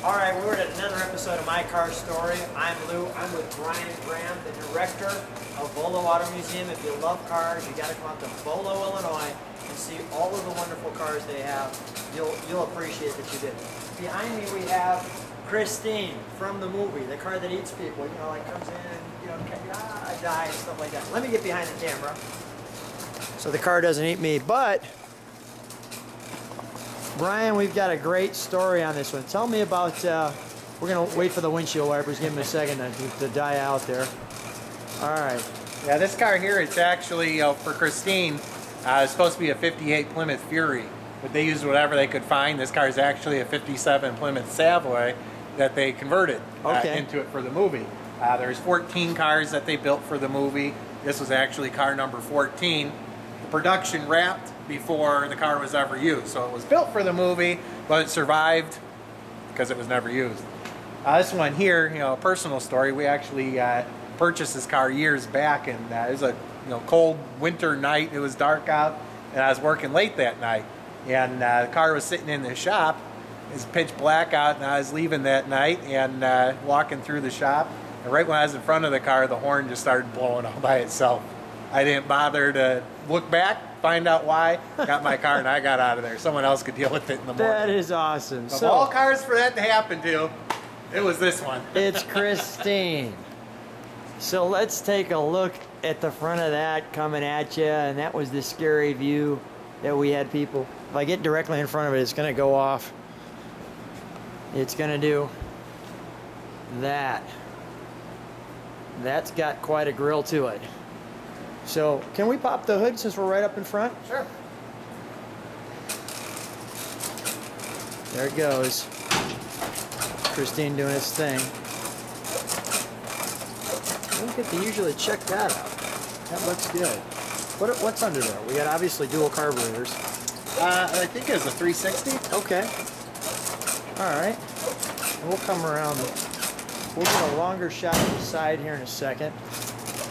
Alright, we're at another episode of My Car Story. I'm Lou. I'm with Brian Graham, the director of Volo Auto Museum. If you love cars, you got to come out to Volo, Illinois and see all of the wonderful cars they have. You'll appreciate that you did. Behind me we have Christine from the movie, the car that eats people. You know, like comes in and, you know, die and stuff like that. Let me get behind the camera so the car doesn't eat me. But Brian, we've got a great story on this one. Tell me about, we're going to wait for the windshield wipers, give them a second to die out there. All right. Yeah, this car here, it's actually, for Christine, it's supposed to be a 58 Plymouth Fury, but they used whatever they could find. This car is actually a 57 Plymouth Savoy that they converted into it for the movie. There's 14 cars that they built for the movie. This was actually car number 14. The production wrapped before the car was ever used. So it was built for the movie, but it survived because it was never used. This one here, you know, a personal story. We actually purchased this car years back, and it was a cold winter night. It was dark out, and I was working late that night. And the car was sitting in the shop. It was pitch black out, and I was leaving that night and walking through the shop. And right when I was in front of the car, the horn just started blowing all by itself. I didn't bother to look back, find out why, got my car, and I got out of there. Someone else could deal with it in the morning. That is awesome. Of all cars for that to happen to, it was this one. It's Christine. So let's take a look at the front of that coming at you, and that was the scary view that we had people. If I get directly in front of it, it's going to go off. It's going to do that. That's got quite a grill to it. So, can we pop the hood since we're right up in front? Sure. There it goes. Christine doing its thing. We don't get to usually check that out. That looks good. What's under there? We got obviously dual carburetors. I think it was a 360. Okay. All right. We'll come around. We'll get a longer shot of the side here in a second.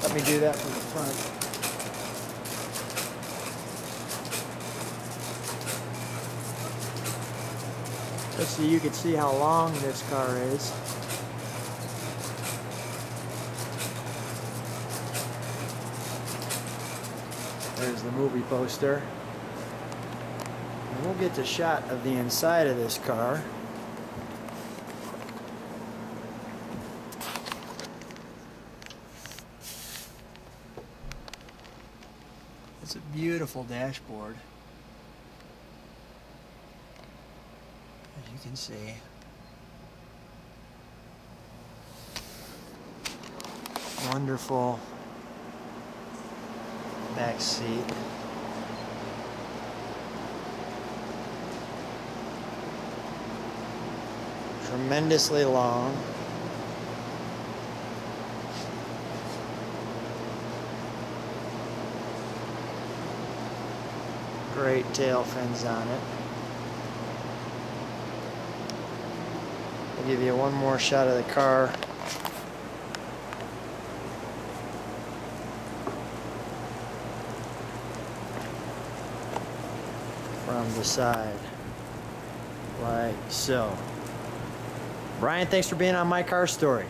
Let me do that from the front. Just so you can see how long this car is. There's the movie poster. And we'll get the shot of the inside of this car. It's a beautiful dashboard, as you can see. Wonderful back seat. Tremendously long. Great tail fins on it. I'll give you one more shot of the car. From the side, like so. Brian, thanks for being on My Car Story.